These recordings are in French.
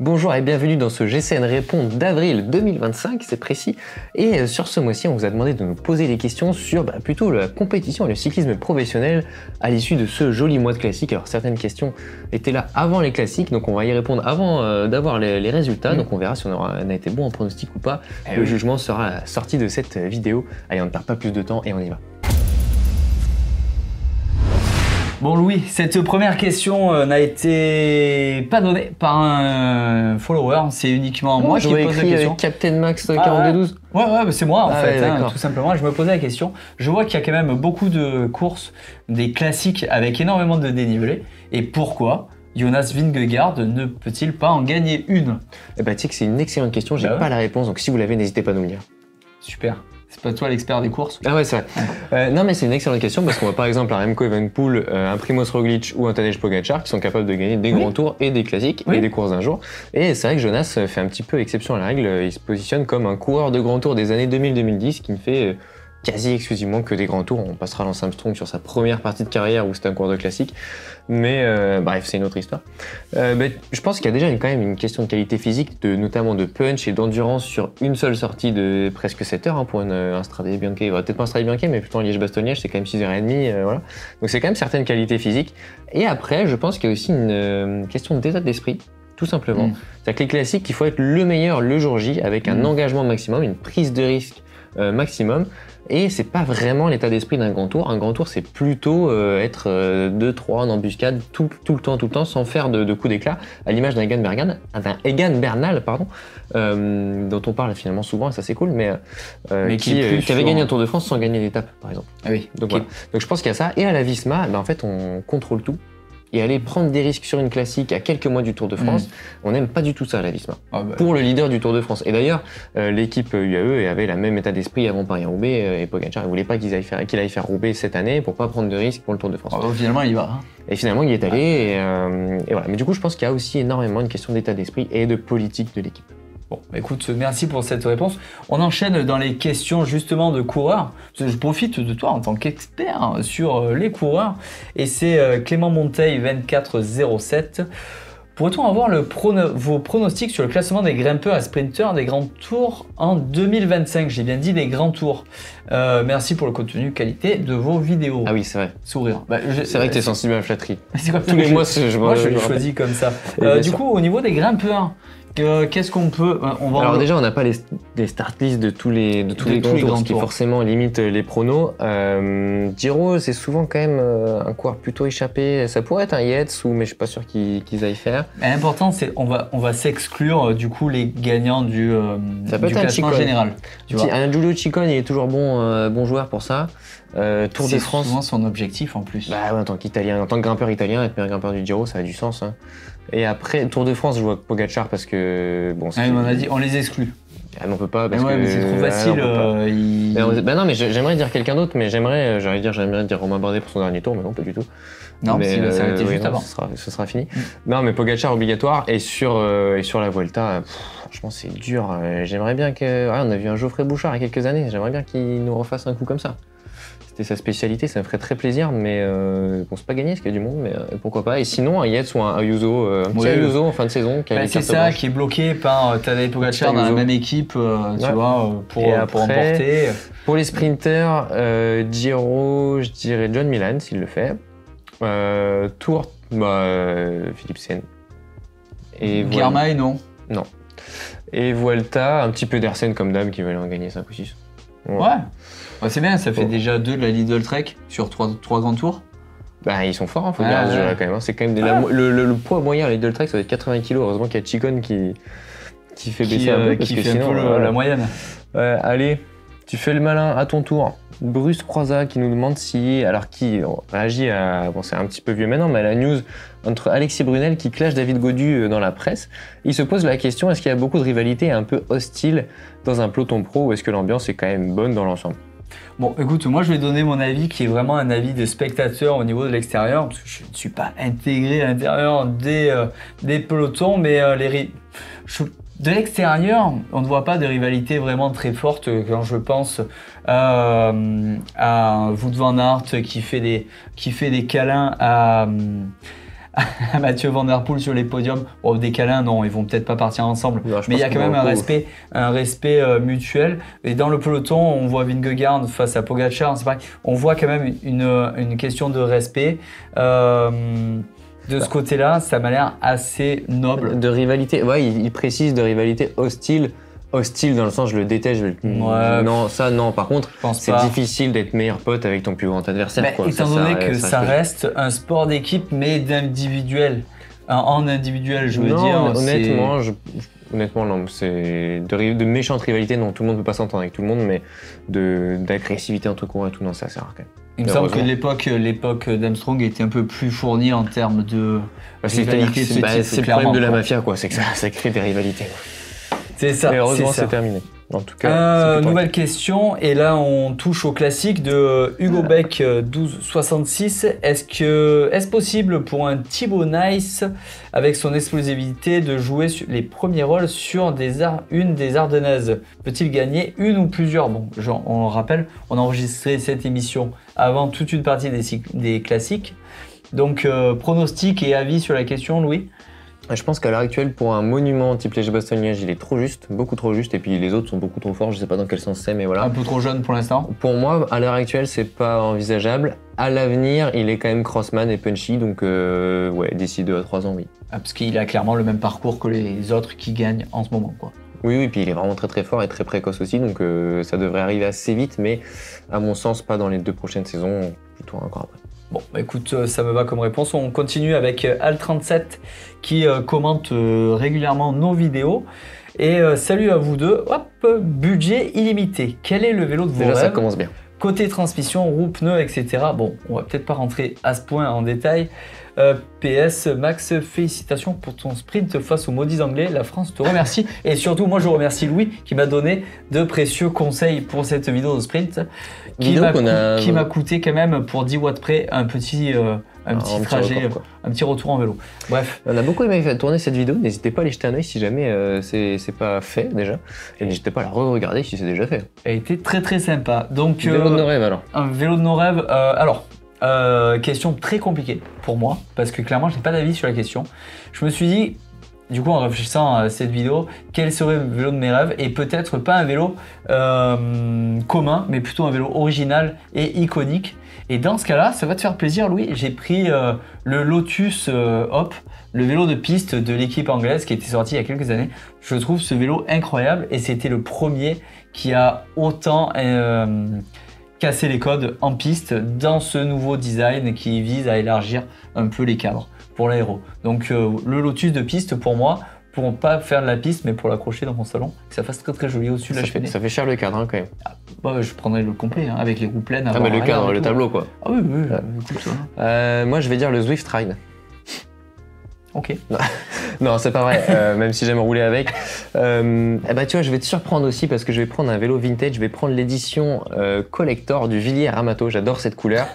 Bonjour et bienvenue dans ce GCN Répond d'avril 2025, c'est précis. Et sur ce mois-ci, on vous a demandé de nous poser des questions sur plutôt la compétition et le cyclisme professionnel à l'issue de ce joli mois de classiques. Alors certaines questions étaient là avant les classiques, donc on va y répondre avant d'avoir les résultats. Donc on verra si on a été bon en pronostic ou pas. Le jugement sera à la sortie de cette vidéo. Allez, on ne perd pas plus de temps et on y va. Bon Louis, cette première question n'a été pas donnée par un follower, c'est uniquement moi qui pose la question. Captain Max 4212. Ouais, c'est moi en fait, tout simplement. Je me posais la question. Je vois qu'il y a quand même beaucoup de courses, des classiques avec énormément de dénivelé. Et pourquoi Jonas Vingegaard ne peut-il pas en gagner une? Eh ben, tu sais que c'est une excellente question, j'ai pas la réponse, donc si vous l'avez, n'hésitez pas à nous le dire. Super. C'est pas toi l'expert des courses? Ah ouais, c'est vrai. Non, mais c'est une excellente question parce qu'on voit par exemple un Remco Evenepoel, un Primoz Roglic ou un Tadej Pogacar qui sont capables de gagner des grands tours et des classiques et des courses d'un jour. Et c'est vrai que Jonas fait un petit peu exception à la règle. Il se positionne comme un coureur de grands tours des années 2000-2010 qui ne fait quasi exclusivement que des grands tours. On passera Lance Armstrong sur sa première partie de carrière où c'était un coureur de classique. Mais bref, c'est une autre histoire. Je pense qu'il y a déjà quand même une question de qualité physique, notamment de punch et d'endurance sur une seule sortie de presque 7 heures pour un Strade Bianche. Peut-être pas un Strade Bianche, mais plutôt un Liège-Bastogne-Liège, c'est quand même 6h30. Voilà. Donc c'est quand même certaines qualités physiques. Et après, je pense qu'il y a aussi une question d'état d'esprit, tout simplement. C'est-à-dire que les classiques, il faut être le meilleur le jour J avec un engagement maximum, une prise de risque maximum. Et c'est pas vraiment l'état d'esprit d'un grand tour. Un grand tour, c'est plutôt être 2-3 en embuscade tout le temps, sans faire de coups d'éclat, à l'image d'un Egan Bernal, dont on parle finalement souvent, et ça c'est cool, mais qui avait gagné un Tour de France sans gagner d'étape, par exemple. Ah oui. Donc, voilà. Donc je pense qu'il y a ça. Et à la Visma, en fait, on contrôle tout. Et aller prendre des risques sur une classique à quelques mois du Tour de France, on n'aime pas du tout ça à la Visma. Pour le leader du Tour de France. Et d'ailleurs, l'équipe UAE avait le même état d'esprit avant Paris-Roubaix et Pogacar ne voulait pas qu'il aille faire Roubaix cette année pour pas prendre de risques pour le Tour de France. Finalement, il y va. Et finalement, il y est allé. Et voilà. Mais du coup, je pense qu'il y a aussi énormément une question d'état d'esprit et de politique de l'équipe. Bon, écoute, merci pour cette réponse. On enchaîne dans les questions justement de coureurs. Je profite de toi en tant qu'expert sur les coureurs. Et c'est Clément Monteil 2407. Pourrait-on avoir vos pronostics sur le classement des grimpeurs et sprinteurs des grands tours en 2025? J'ai bien dit des grands tours. Merci pour le contenu qualité de vos vidéos. Ah oui, c'est vrai. Sourire. C'est vrai que tu es sensible à la flatterie. Tous les mois, je choisis comme ça. Du coup, au niveau des grimpeurs, qu'est-ce qu'on peut... Alors déjà, on n'a pas les start lists de tous les grands tours, ce qui forcément limite les pronos. Giro, c'est souvent quand même un coureur plutôt échappé. Ça pourrait être un Yates, mais je suis pas sûr qu'ils aillent faire. L'important, c'est on va s'exclure du coup les gagnants du classement général. Un Giulio Ciccone, il est toujours bon joueur pour ça. Tour de France. C'est souvent son objectif en plus. En tant que grimpeur italien, être meilleur grimpeur du Giro, ça a du sens. Et après, Tour de France, je vois Pogacar parce que... on a dit, on les exclut. On peut pas parce que... mais c'est trop facile. Non, mais j'aimerais dire quelqu'un d'autre, mais j'aimerais dire Romain Bardet pour son dernier tour, mais non, pas du tout. Non, mais s'il s'est arrêté juste avant. Ce sera fini. Non, mais Pogacar obligatoire. Et sur la Vuelta, franchement, c'est dur. J'aimerais bien que... on a vu un Geoffrey Bouchard il y a quelques années. J'aimerais bien qu'il nous refasse un coup comme ça. C'était sa spécialité, ça me ferait très plaisir, mais c'est pas gagné parce qu'il y a du monde, mais pourquoi pas. Et sinon, un Yates ou un Ayuso, petit Ayuso en fin de saison. C'est ça qui est bloqué par Tadej Pogacar dans la même équipe, tu vois, pour emporter. Pour les sprinters, Giro, je dirais John Milan s'il le fait. Tour, Philipsen. Girmay, non. Non. Et Vuelta, un petit peu d'Arsène comme dame qui veut aller en gagner 5 ou 6. Ouais, c'est bien, ça fait déjà 2 de la Lidl Trek sur 3 grands tours. Ils sont forts, faut dire, ce jeu-là quand même. C'est quand même le poids moyen à Lidl Trek, ça va être 80 kg. Heureusement qu'il y a Ciccone qui fait baisser un peu, parce que sinon, la moyenne. Allez, tu fais le malin à ton tour. Bruce Croizat qui nous demande si... Alors qui réagit à... c'est un petit peu vieux maintenant, mais à la news entre Alexis Brunel qui clash David Gaudu dans la presse. Il se pose la question, est-ce qu'il y a beaucoup de rivalité un peu hostile dans un peloton pro ou est-ce que l'ambiance est quand même bonne dans l'ensemble? Bon, écoute, moi je vais donner mon avis qui est vraiment un avis de spectateur au niveau de l'extérieur, parce que je ne suis pas intégré à l'intérieur des pelotons, mais de l'extérieur, on ne voit pas de rivalité vraiment très forte quand je pense à Wout van Aert qui fait des câlins à Mathieu Van Der Poel sur les podiums. Bon, des câlins, non, ils vont peut-être pas partir ensemble. Non, mais il y a quand même un respect mutuel. Et dans le peloton, on voit Vingegaard face à Pogacar. C'est pareil. On voit quand même une question de respect. De ce côté-là, ça m'a l'air assez noble. De rivalité, ouais, il précise de rivalité hostile. Hostile dans le sens je le déteste, non, ça non. Par contre, c'est difficile d'être meilleur pote avec ton plus grand adversaire. Mais quoi. Étant donné que ça reste un sport d'équipe, mais d'individuel. En individuel, je veux dire. Honnêtement, non. C'est de méchantes rivalités, non. Tout le monde ne peut pas s'entendre avec tout le monde, mais d'agressivité entre coureurs et tout, non, c'est assez rare quand même. Il me semble que l'époque d'Armstrong était un peu plus fournie en termes de rivalité. C'est le problème de la mafia, quoi. C'est que ça crée des rivalités. C'est ça. Et heureusement, c'est terminé. En tout cas, nouvelle question, et là on touche au classique de Hugo Beck 1266. Est-ce possible pour un Thibaut Nice, avec son explosivité, de jouer les premiers rôles sur une des Ardennaises? Peut-il gagner une ou plusieurs? Bon, on le rappelle, on a enregistré cette émission avant toute une partie des classiques. Donc, pronostic et avis sur la question, Louis? Je pense qu'à l'heure actuelle, pour un monument type Liège-Bastogne-Liège, il est trop juste, beaucoup trop juste, et puis les autres sont beaucoup trop forts, je sais pas dans quel sens c'est, mais voilà. Un peu trop jeune pour l'instant? Pour moi, à l'heure actuelle, c'est pas envisageable. À l'avenir, il est quand même crossman et punchy, donc ouais, d'ici 2 à 3 ans, oui. Parce qu'il a clairement le même parcours que les autres qui gagnent en ce moment, quoi. Oui, puis il est vraiment très très fort et très précoce aussi, donc ça devrait arriver assez vite, mais à mon sens, pas dans les 2 prochaines saisons, plutôt encore après. Bon, bah écoute, ça me va comme réponse. On continue avec Al37 qui commente régulièrement nos vidéos. Et salut à vous deux. Hop, budget illimité. Quel est le vélo de vos rêves? Déjà, ça commence bien. Côté transmission, roue, pneus, etc. Bon, on va peut-être pas rentrer à ce point en détail. PS, Max, félicitations pour ton sprint face aux maudits anglais. La France te remercie. Et surtout, moi, je remercie Louis qui m'a donné de précieux conseils pour cette vidéo de sprint qui m'a coûté quand même, pour 10 watts près, un petit trajet, record, un petit retour en vélo. Bref. On a beaucoup aimé tourner cette vidéo. N'hésitez pas à aller jeter un oeil si jamais c'est pas fait déjà. Et n'hésitez pas à la re-regarder si c'est déjà fait. Elle a été très très sympa. Donc, vélo de nos rêves alors. Un vélo de nos rêves. Question très compliquée pour moi, parce que clairement, je n'ai pas d'avis sur la question. Je me suis dit, du coup, en réfléchissant à cette vidéo, quel serait le vélo de mes rêves? Et peut-être pas un vélo commun, mais plutôt un vélo original et iconique. Et dans ce cas-là, ça va te faire plaisir, Louis. J'ai pris le Lotus Hop, le vélo de piste de l'équipe anglaise qui était sorti il y a quelques années. Je trouve ce vélo incroyable et c'était le premier qui a autant casser les codes en piste dans ce nouveau design qui vise à élargir un peu les cadres pour l'aéro. Donc le Lotus de piste pour moi, pour pas faire de la piste mais pour l'accrocher dans mon salon, que ça fasse très très joli au-dessus de la cheminée. Ça fait cher le cadre hein, quand même. Bah, je prendrais le complet avec les roues pleines. Ah mais le cadre, le tableau quoi. Ah oui, écoute ça. Moi je vais dire le Zwift Ride. Ok. Non, c'est pas vrai, même si j'aime rouler avec. Tu vois, je vais te surprendre aussi parce que je vais prendre un vélo vintage, je vais prendre l'édition collector du Villiers Ramato, j'adore cette couleur.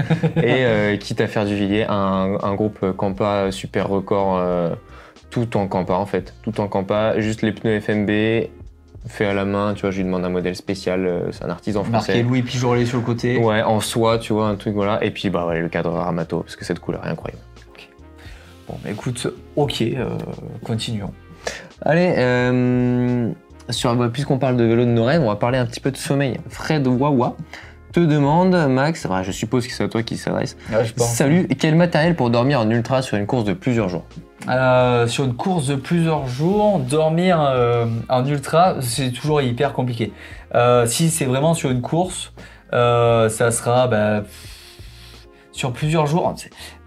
Et quitte à faire du Villiers, un groupe Campa super record, tout en Campa en fait. Tout en Campa, juste les pneus FMB, fait à la main, tu vois, je lui demande un modèle spécial, c'est un artisan français. Marqué Louis Pigeorlet sur le côté. Ouais, en soie, tu vois, un truc, voilà. Et puis, ouais, le cadre Ramato, parce que cette couleur est incroyable. Bon, bah écoute, ok, continuons. Allez, puisqu'on parle de vélo de nos rêves, on va parler un petit peu de sommeil. Fred Wawa te demande, Max, je suppose que c'est à toi qui s'adresse. Ouais, je pense. Salut, quel matériel pour dormir en ultra sur une course de plusieurs jours? Sur une course de plusieurs jours, dormir en ultra, c'est toujours hyper compliqué. Si c'est vraiment sur une course, ça sera... sur plusieurs jours,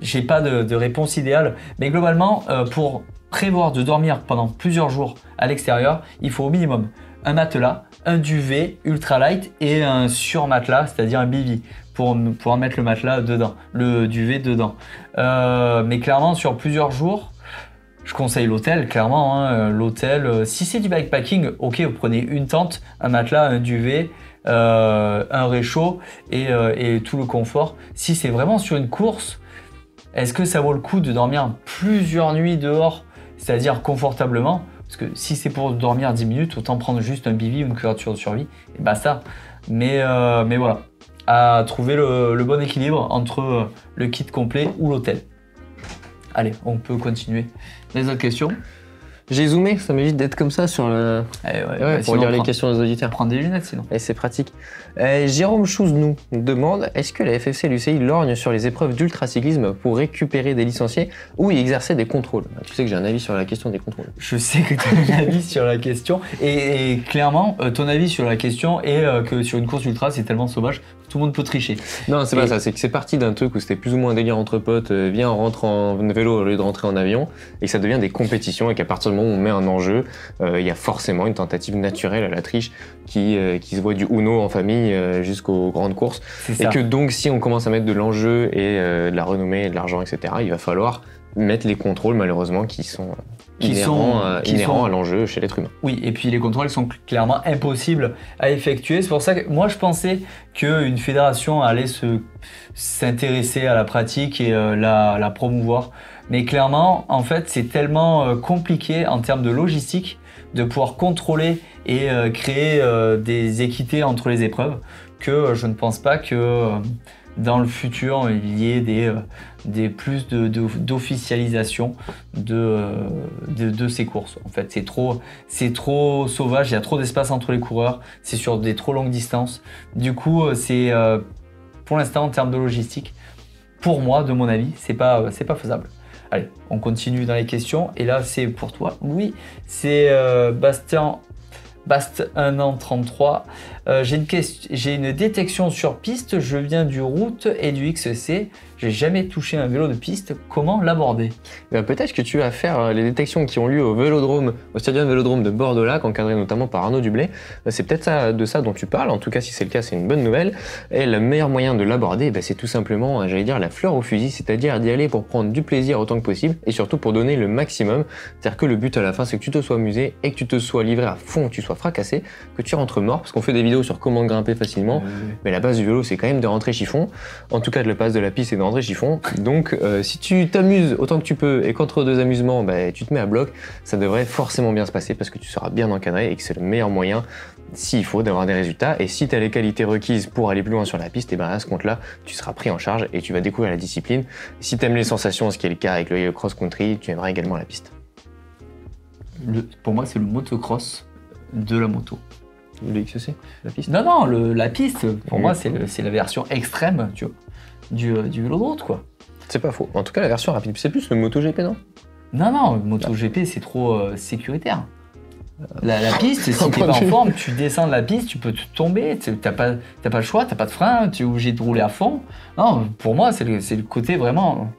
j'ai pas de réponse idéale, mais globalement, pour prévoir de dormir pendant plusieurs jours à l'extérieur, il faut au minimum un matelas, un duvet ultra light et un surmatelas, c'est-à-dire un bivy, pour pouvoir mettre le matelas dedans, le duvet dedans. Mais clairement, sur plusieurs jours, je conseille l'hôtel, clairement. Hein, l'hôtel, si c'est du bikepacking, ok, vous prenez une tente, un matelas, un duvet, un réchaud et tout le confort. Si c'est vraiment sur une course, est-ce que ça vaut le coup de dormir plusieurs nuits dehors, c'est-à-dire confortablement? Parce que si c'est pour dormir 10 minutes, autant prendre juste un bivy ou une couverture de survie, et basta. Mais voilà, à trouver le bon équilibre entre le kit complet ou l'hôtel. Allez, on peut continuer. Les autres questions? J'ai zoomé, ça m'évite d'être comme ça sur le. Pour lire les questions des auditeurs. Prendre des lunettes sinon. Et c'est pratique. Jérôme Chouz nous demande est-ce que la FFC et l'UCI lorgne sur les épreuves d'ultracyclisme pour récupérer des licenciés ou y exercer des contrôles? Tu sais que j'ai un avis sur la question des contrôles. Je sais que tu as un avis sur la question. Et clairement, ton avis sur la question est que sur une course ultra, c'est tellement sauvage que tout le monde peut tricher. Non, c'est pas ça. C'est que c'est parti d'un truc où c'était plus ou moins un délire entre potes. Viens, on rentre en vélo au lieu de rentrer en avion. Et que ça devient des compétitions et qu'à partir du moment où on met un enjeu, il y a forcément une tentative naturelle à la triche qui se voit du Uno en famille jusqu'aux grandes courses. Et que donc, si on commence à mettre de l'enjeu et de la renommée, de l'argent, etc., il va falloir mettre les contrôles, malheureusement, qui sont inhérents à l'enjeu chez l'être humain. Oui, et puis les contrôles sont clairement impossibles à effectuer. C'est pour ça que moi, je pensais qu'une fédération allait s'intéresser à la pratique et la promouvoir. Mais clairement, en fait, c'est tellement compliqué en termes de logistique de pouvoir contrôler et créer des équités entre les épreuves que je ne pense pas que dans le futur il y ait des plus d'officialisation de ces courses. En fait, c'est trop sauvage, il y a trop d'espace entre les coureurs, c'est sur des trop longues distances. Du coup, c'est pour l'instant en termes de logistique, pour moi, de mon avis, c'est pas faisable. Allez, on continue dans les questions. Et là, c'est pour toi, Louis. C'est Bast 1 an 33. J'ai une détection sur piste. Je viens du route et du XC. J'ai jamais touché un vélo de piste. Comment l'aborder? Peut-être que tu vas faire les détections qui ont lieu au Stadium Vélodrome de Bordeaux-Lac, encadré notamment par Arnaud Dublé. C'est peut-être de ça dont tu parles. En tout cas, si c'est le cas, c'est une bonne nouvelle. Et le meilleur moyen de l'aborder, c'est tout simplement, j'allais dire, la fleur au fusil, c'est-à-dire d'y aller pour prendre du plaisir autant que possible et surtout pour donner le maximum. C'est-à-dire que le but à la fin, c'est que tu te sois amusé et que tu te sois livré à fond, que tu sois fracassé, que tu rentres mort, parce qu'on fait des vidéos sur comment grimper facilement. Mais la base du vélo, c'est quand même de rentrer chiffon. En tout cas, de la base de la piste, c'est de rentrer chiffon. Donc, si tu t'amuses autant que tu peux et qu'entre deux amusements, tu te mets à bloc, ça devrait forcément bien se passer parce que tu seras bien encadré et que c'est le meilleur moyen, s'il faut, d'avoir des résultats. Et si tu as les qualités requises pour aller plus loin sur la piste, et à ce compte-là, tu seras pris en charge et tu vas découvrir la discipline. Si tu aimes les sensations, ce qui est le cas avec le cross-country, tu aimeras également la piste. Pour moi, c'est le motocross de la moto. Le XC, la piste? Non, la piste, pour moi, c'est la version extrême, tu vois, du vélo de route, quoi. C'est pas faux. En tout cas, la version rapide, c'est plus le MotoGP, non? Non, le MotoGP, c'est trop sécuritaire. La piste, si t'es pas en forme, tu descends de la piste, tu peux tomber, t'as pas le choix, t'as pas de frein, tu es obligé de rouler à fond. Non, pour moi, c'est le côté vraiment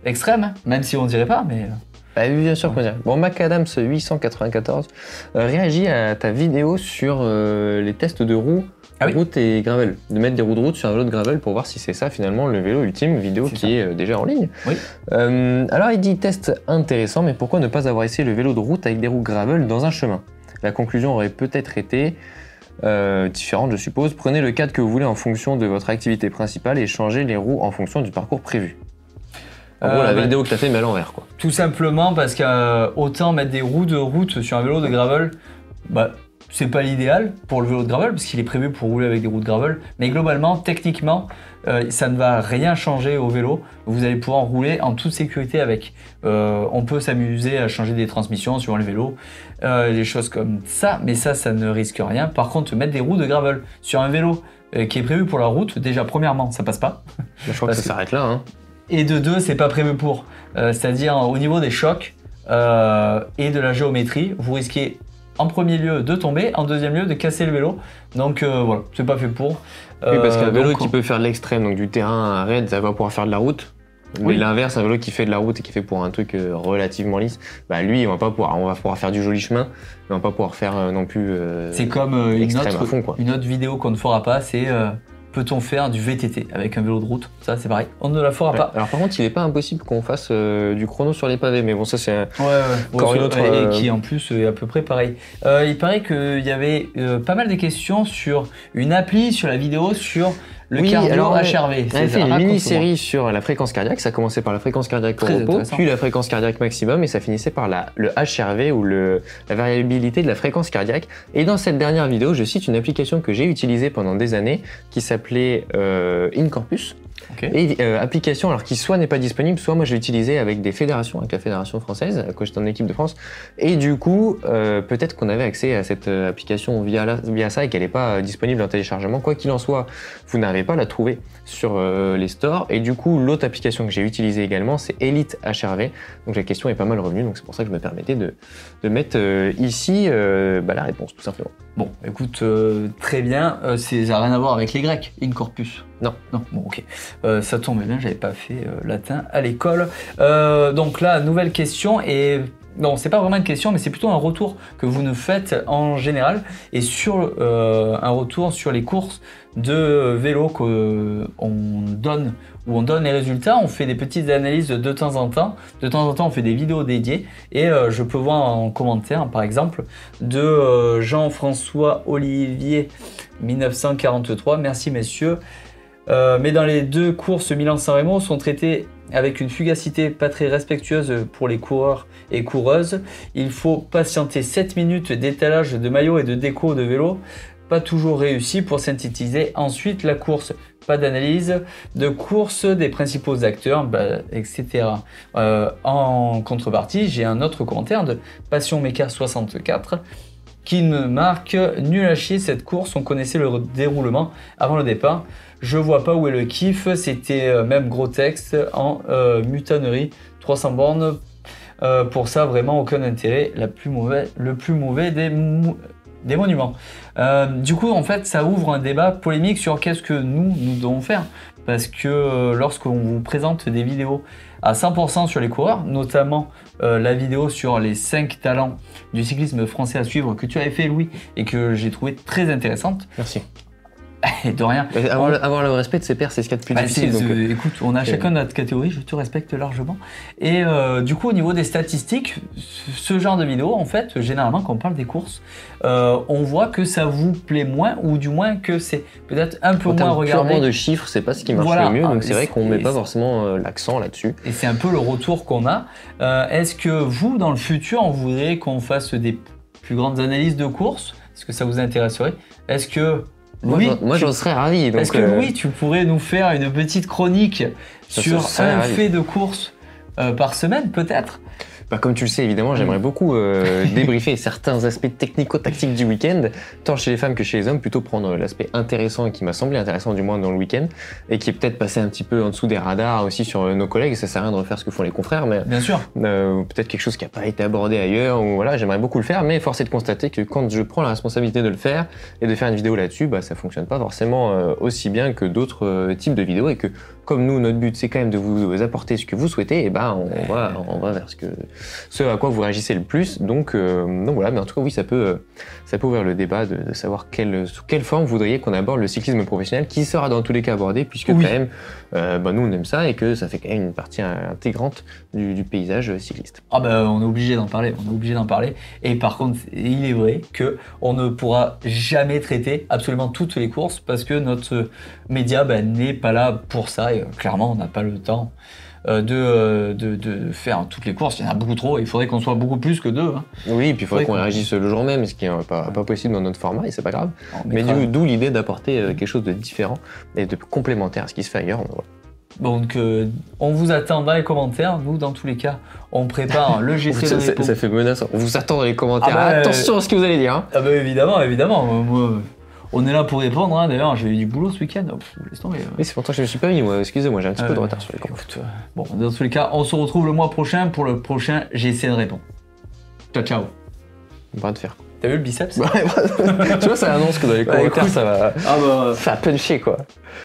extrême, hein. Même si on dirait pas, mais... bien sûr qu'on dirait. Bon, Macadams 894 réagit à ta vidéo sur les tests de roues, route et gravel. De mettre des roues de route sur un vélo de gravel pour voir si c'est ça finalement le vélo ultime, vidéo qui est déjà en ligne. Oui. Alors il dit test intéressant, mais pourquoi ne pas avoir essayé le vélo de route avec des roues gravel dans un chemin? La conclusion aurait peut-être été différente, je suppose. Prenez le cadre que vous voulez en fonction de votre activité principale et changez les roues en fonction du parcours prévu. En gros, la vidéo que tu as fait, mais à l'envers, quoi. Tout simplement parce qu'autant mettre des roues de route sur un vélo de gravel, c'est pas l'idéal pour le vélo de gravel parce qu'il est prévu pour rouler avec des roues de gravel. Mais globalement, techniquement, ça ne va rien changer au vélo. Vous allez pouvoir rouler en toute sécurité avec. On peut s'amuser à changer des transmissions sur le vélo, des choses comme ça, mais ça ne risque rien. Par contre, mettre des roues de gravel sur un vélo qui est prévu pour la route, déjà, premièrement, ça passe pas. Je crois que ça s'arrête là, hein. Et de deux, c'est pas prévu pour. C'est-à-dire au niveau des chocs et de la géométrie, vous risquez en premier lieu de tomber, en deuxième lieu de casser le vélo. Donc voilà, c'est pas fait pour. Oui, parce qu'un vélo qui peut faire de l'extrême, donc du terrain raide, ça va pouvoir faire de la route. Mais l'inverse, un vélo qui fait de la route et qui fait pour un truc relativement lisse, lui, on va pouvoir faire du joli chemin, mais on va pas pouvoir faire non plus. C'est comme une autre vidéo qu'on ne fera pas, c'est peut-on faire du VTT avec un vélo de route? Ça, c'est pareil, on ne la fera pas. Alors par contre, il n'est pas impossible qu'on fasse du chrono sur les pavés, mais bon, ça c'est encore une autre... Et qui en plus est à peu près pareil. Il paraît qu'il y avait pas mal de questions sur une appli, sur la vidéo, sur le cardio HRV. On a fait une mini-série sur la fréquence cardiaque. Ça commençait par la fréquence cardiaque au repos, puis la fréquence cardiaque maximum, et ça finissait par le HRV ou la variabilité de la fréquence cardiaque. Et dans cette dernière vidéo, je cite une application que j'ai utilisée pendant des années qui s'appelait InCorpus. Okay. Et application alors qui soit n'est pas disponible, soit moi je l'ai utilisé avec des fédérations, avec la fédération française, quand j'étais en équipe de France. Et du coup, peut-être qu'on avait accès à cette application via ça et qu'elle n'est pas disponible en téléchargement. Quoi qu'il en soit, vous n'arrivez pas à la trouver sur les stores. Et du coup, l'autre application que j'ai utilisée également, c'est Elite HRV. Donc la question est pas mal revenue, donc c'est pour ça que je me permettais de mettre ici la réponse, tout simplement. Bon, écoute, très bien. Ça n'a rien à voir avec les Grecs, Incorpus. Non. Non, bon, ok. Ça tombe bien, j'avais pas fait latin à l'école. Donc là, nouvelle question et... Non, c'est pas vraiment une question, mais c'est plutôt un retour que vous nous faites en général et sur un retour sur les courses de vélo qu'on donne, où on donne les résultats. On fait des petites analyses de temps en temps. De temps en temps, on fait des vidéos dédiées et je peux voir en commentaire, par exemple, de Jean-François Olivier 1943. Merci messieurs. Mais dans les 2 courses Milan-San Remo sont traitées avec une fugacité pas très respectueuse pour les coureurs et coureuses. Il faut patienter 7 minutes d'étalage de maillot et de déco de vélo, pas toujours réussi pour synthétiser ensuite la course. Pas d'analyse de course des principaux acteurs, etc. En contrepartie, j'ai un autre commentaire de Passion Mecha 64 qui me marque « Nul à chier cette course, on connaissait le déroulement avant le départ. Je vois pas où est le kiff, c'était même gros texte en mutanerie, 300 bornes. Pour ça, vraiment aucun intérêt, le plus mauvais des monuments. » Du coup, en fait, ça ouvre un débat polémique sur qu'est-ce que nous devons faire. Parce que lorsqu'on vous présente des vidéos à 100% sur les coureurs, notamment la vidéo sur les 5 talents du cyclisme français à suivre que tu avais fait Louis et que j'ai trouvé très intéressante. Merci. Et de rien. Avoir le respect de ses pairs, c'est ce qu'il y a de plus difficile. Donc, écoute, on a chacun notre catégorie, je te respecte largement. Et du coup, au niveau des statistiques, ce genre de vidéo, en fait, généralement, quand on parle des courses, on voit que ça vous plaît moins, ou du moins que c'est peut-être un peu moins regardé. Purement de chiffres, c'est pas ce qui marche le mieux, donc c'est vrai qu'on met pas forcément l'accent là-dessus. Et c'est un peu le retour qu'on a. Est-ce que vous, dans le futur, on voudrait qu'on fasse des plus grandes analyses de courses? Est-ce que ça vous intéresserait? Est-ce que moi j'en serais ravi. Est-ce que Louis, tu pourrais nous faire une petite chronique sur un fait de course par semaine, peut-être? Comme tu le sais, évidemment, j'aimerais beaucoup débriefer certains aspects technico-tactiques du week-end, tant chez les femmes que chez les hommes, plutôt prendre l'aspect intéressant et qui m'a semblé intéressant du moins dans le week-end, et qui est peut-être passé un petit peu en dessous des radars aussi sur nos collègues. Ça sert à rien de refaire ce que font les confrères, mais bien sûr. Peut-être quelque chose qui n'a pas été abordé ailleurs, ou voilà, j'aimerais beaucoup le faire, mais force est de constater que quand je prends la responsabilité de le faire et de faire une vidéo là-dessus, ça fonctionne pas forcément aussi bien que d'autres types de vidéos, et que comme nous, notre but c'est quand même de vous apporter ce que vous souhaitez, et on va vers ce à quoi vous réagissez le plus. Donc voilà, mais en tout cas oui, ça peut ouvrir le débat de savoir sous quelle forme vous voudriez qu'on aborde le cyclisme professionnel, qui sera dans tous les cas abordé, puisque quand même nous on aime ça et que ça fait quand même une partie intégrante du paysage cycliste. On est obligé d'en parler, Et par contre, il est vrai que on ne pourra jamais traiter absolument toutes les courses parce que notre média n'est pas là pour ça. Et clairement, on n'a pas le temps de faire toutes les courses. Il y en a beaucoup trop. Il faudrait qu'on soit beaucoup plus que 2. Hein. Oui, et puis il faudrait qu'on réagisse le jour même, ce qui n'est pas possible dans notre format, et c'est pas grave. Mais d'où l'idée d'apporter quelque chose de différent et de complémentaire à ce qui se fait ailleurs. Donc on vous attend dans les commentaires. Nous, dans tous les cas, on prépare le GC de Répo. Ça fait menaçant. On vous attend dans les commentaires. Attention à ce que vous allez dire. Hein. Évidemment. Moi, on est là pour répondre. Hein. D'ailleurs, j'ai eu du boulot ce week-end. Laisse tomber. Oui, c'est pourtant que je me suis pas mis. Excusez-moi, j'ai un petit peu de retard sur les commentaires. Dans tous les cas, on se retrouve le mois prochain pour le prochain GC de Répo. Ciao. Bras de fer. T'as vu le biceps? Tu vois, ça annonce que dans les commentaires, ça va puncher, quoi.